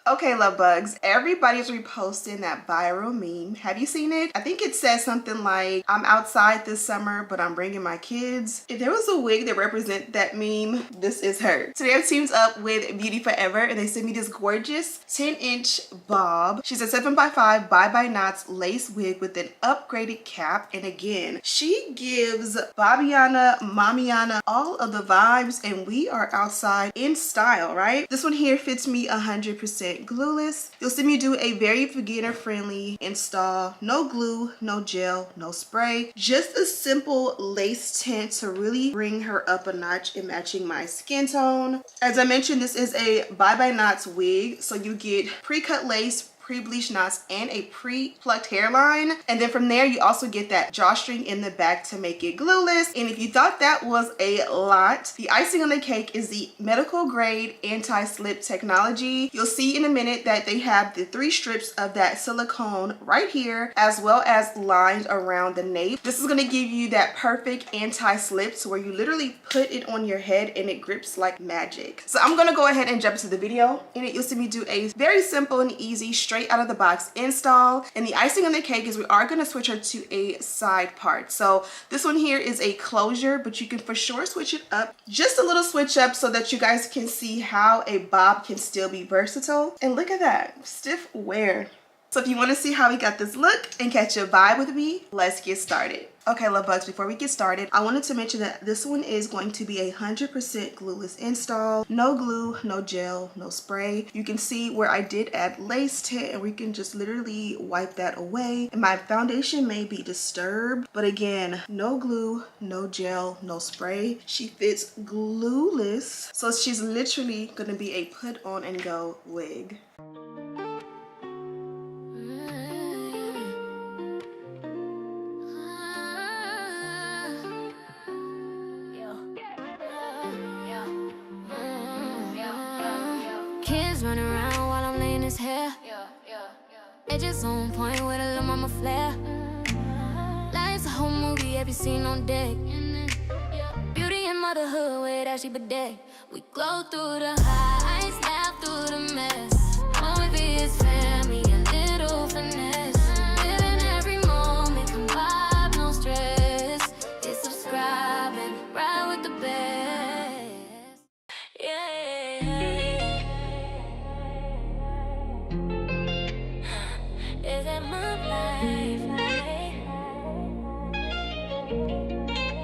Okay, love bugs, everybody's reposting that viral meme. Have you seen it? I think it says something like, I'm outside this summer, but I'm bringing my kids. If there was a wig that represents that meme, this is her. Today I've teamed up with Beauty Forever and they sent me this gorgeous 10-inch bob. She's a 7x5 bye-bye knots lace wig with an upgraded cap. And again, she gives Babiana, Mamiana, all of the vibes, and we are outside in style, right? This one here fits me 100% glueless. You'll see me do a very beginner friendly install. No glue, no gel, no spray. Just a simple lace tint to really bring her up a notch in matching my skin tone. As I mentioned, this is a bye-bye knots wig. So you get pre-cut lace, pre-bleached knots, and a pre-plucked hairline. And then from there, you also get that drawstring in the back to make it glueless. And if you thought that was a lot, the icing on the cake is the medical grade anti-slip technology. You'll see in a minute that they have the 3 strips of that silicone right here, as well as lines around the nape. This is gonna give you that perfect anti-slip to where you literally put it on your head and it grips like magic. So I'm gonna go ahead and jump into the video. In it, you'll see me do a very simple and easy straight out of the box install. And the icing on the cake is we are going to switch her to a side part. So this one here is a closure, but you can for sure switch it up. Just a little switch up so that you guys can see how a bob can still be versatile. And look at that, stiff wear. So if you want to see how we got this look and catch a vibe with me, let's get started. Okay, love bugs, before we get started, I wanted to mention that this one is going to be a 100% glueless install. No glue, no gel, no spray. You can see where I did add lace tint and we can just literally wipe that away. And my foundation may be disturbed, but again, no glue, no gel, no spray. She fits glueless. So she's literally gonna be a put on and go wig. Kids run around while I'm laying his hair. Edges on point with a little mama flair. Life's a whole movie, have you seen on deck? Beauty and motherhood with Ashley Bidet. We glow through the highs, laugh through the mess. Only be his family, a little finesse. Living every moment, come vibe, no stress. Hit subscribe and ride with the best. Yeah. Is it my life?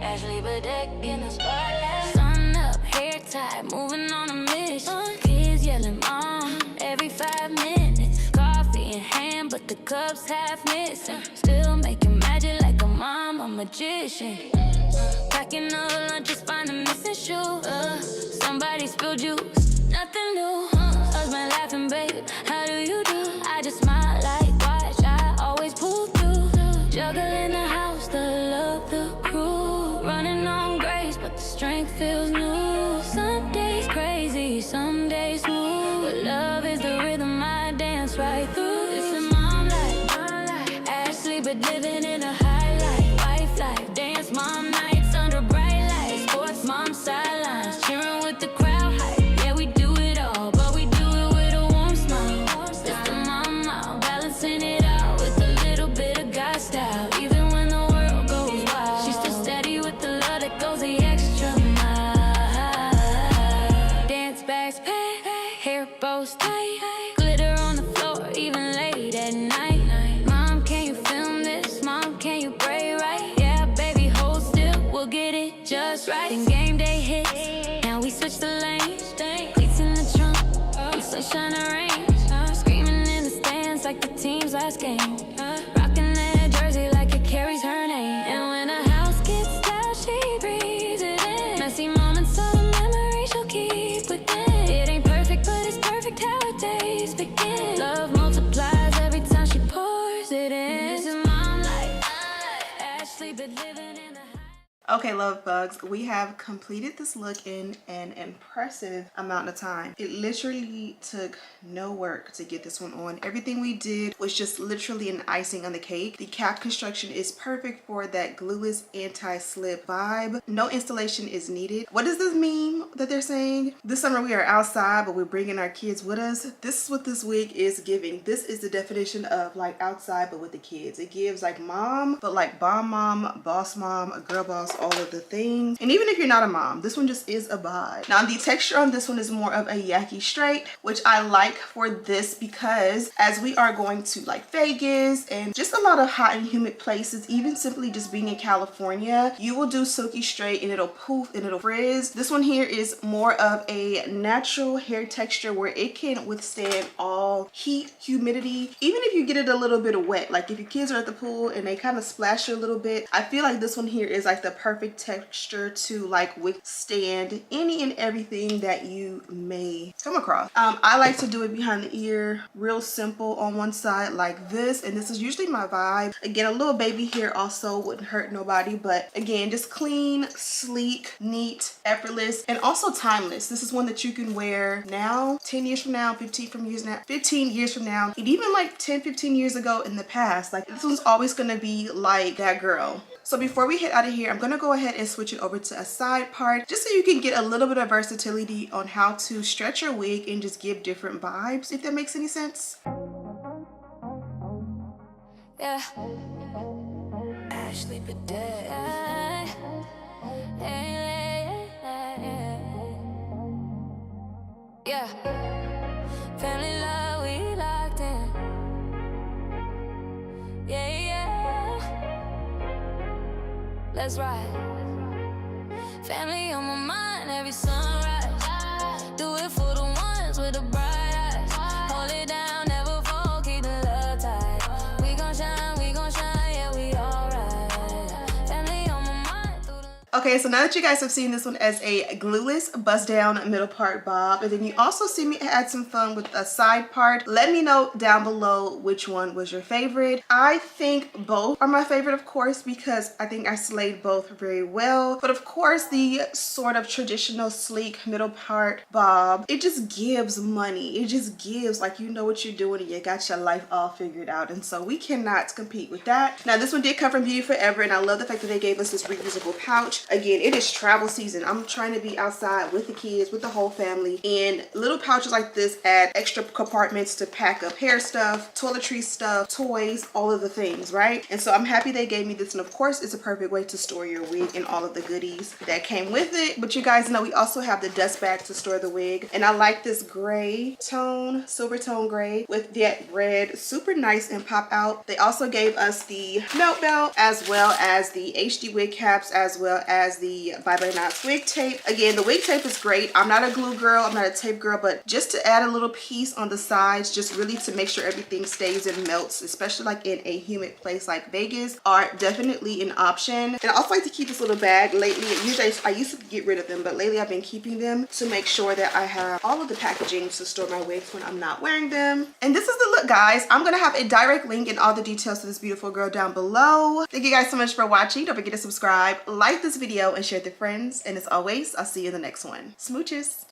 Ashley Bidet in the spotlight. Sun up, hair tied, moving on a mission. Kids yelling mom every 5 minutes. Coffee in hand, but the cup's half missing. Still making magic like a mom, a magician. Packing up lunch, just find a missing shoe. Somebody spilled juice, nothing new. Husband laughing, babe, how do you do? I just smile like watch, I always pull through. Juggling the house, the love, the crew. Running on grace, but the strength feels new. Some days crazy, some days smooth. But love is the rhythm I dance right through. This is mom life, Ashley, but living in a high life. Wife life, dance mom nights under bright lights. Sports mom sidelines, cheering with the crowd hype. Yeah, we do it all, but we do it with a warm smile. It's the mama, balancing it out with a little bit of God style. Even when the world goes wild, she's still steady with the love that goes the extra mile. Dance bags packed, hair bows tight, glitter on the floor even late at night. Mom, can you film this? Mom, can you pray right? Yeah, baby, hold still, we'll get it just right. Then game day hits, now we switch the lanes. Cleats in the trunk, we sunshine and rain. Screaming in the stands like the team's last game. Rocking that jersey like it carries her name. And when a house gets loud, she breathes it in. Messy moments of the memory she'll keep within. It ain't perfect, but it's perfect how her days begin. Love multiplies every time she pours it in. This is mom life, Ashley, but living in the Okay, love bugs, we have completed this look in an impressive amount of time. It literally took no work to get this one on. Everything we did was just literally an icing on the cake. The cap construction is perfect for that glueless anti-slip vibe. No installation is needed. What is this meme that they're saying? This summer we are outside, but we're bringing our kids with us. This is what this wig is giving. This is the definition of like outside, but with the kids. It gives like mom, but like bomb mom, boss mom, a girl boss, all of the things. And even if you're not a mom, this one just is a vibe. Now the texture on this one is more of a yaki straight, which I like for this because as we are going to like Vegas and just a lot of hot and humid places, even simply just being in California, you will do silky straight and it'll poof and it'll frizz. This one here is more of a natural hair texture where it can withstand all heat, humidity, even if you get it a little bit of wet. Like if your kids are at the pool and they kind of splash you a little bit, I feel like this one here is like the perfect texture to like withstand any and everything that you may come across. I like to do it behind the ear, real simple on one side like this, and this is usually my vibe. Again, a little baby hair also wouldn't hurt nobody, but again, just clean, sleek, neat, effortless, and also timeless. This is one that you can wear now, 10 years from now, 15 years from now, and even like 10-15 years ago in the past. Like this one's always gonna be like that girl. So before we head out of here, I'm gonna go ahead and switch it over to a side part just so you can get a little bit of versatility on how to stretch your wig and just give different vibes, if that makes any sense. Yeah. Ashley Bidet. Yeah. Family love, we locked in. Yeah, yeah. Let's ride. Family on my mind every sunrise. Do it for the ones with the bright eyes. Hold it down, never fall, keep the love tight. We gon' shine, yeah, we alright. Family on my mind through the... Okay, so now that you guys have seen this one as a glueless bust down middle part bob, and then you also see me add some fun with a side part, let me know down below which one was your favorite. I think both are my favorite, of course, because I think I slayed both very well. But of course, the sort of traditional sleek middle part bob, it just gives money. It just gives like you know what you're doing and you got your life all figured out. And so we cannot compete with that. Now this one did come from Beauty Forever, and I love the fact that they gave us this reusable pouch. Again, it is travel season. I'm trying to be outside with the kids, with the whole family, and little pouches like this add extra compartments to pack up hair stuff, toiletry stuff, toys, all of the things, right? And so I'm happy they gave me this, and of course it's a perfect way to store your wig and all of the goodies that came with it. But you guys know we also have the dust bag to store the wig, and I like this gray tone, silver tone gray with that red, super nice and pop out. They also gave us the melt belt as well as the HD wig caps as well as the Bye Bye Knots wig tape. Again, the wig tape is great. I'm not a glue girl, I'm not a tape girl, but just to add a little piece on the sides, just really to make sure everything stays and melts, especially like in a humid place like Vegas, are definitely an option. And I also like to keep this little bag lately. Usually I used to get rid of them, but lately I've been keeping them to make sure that I have all of the packaging to store my wigs when I'm not wearing them. And this is the look, guys. I'm gonna have a direct link and all the details to this beautiful girl down below. Thank you guys so much for watching. Don't forget to subscribe, like this video, and share with your friends. And as always, I'll see you in the next one. Smooches.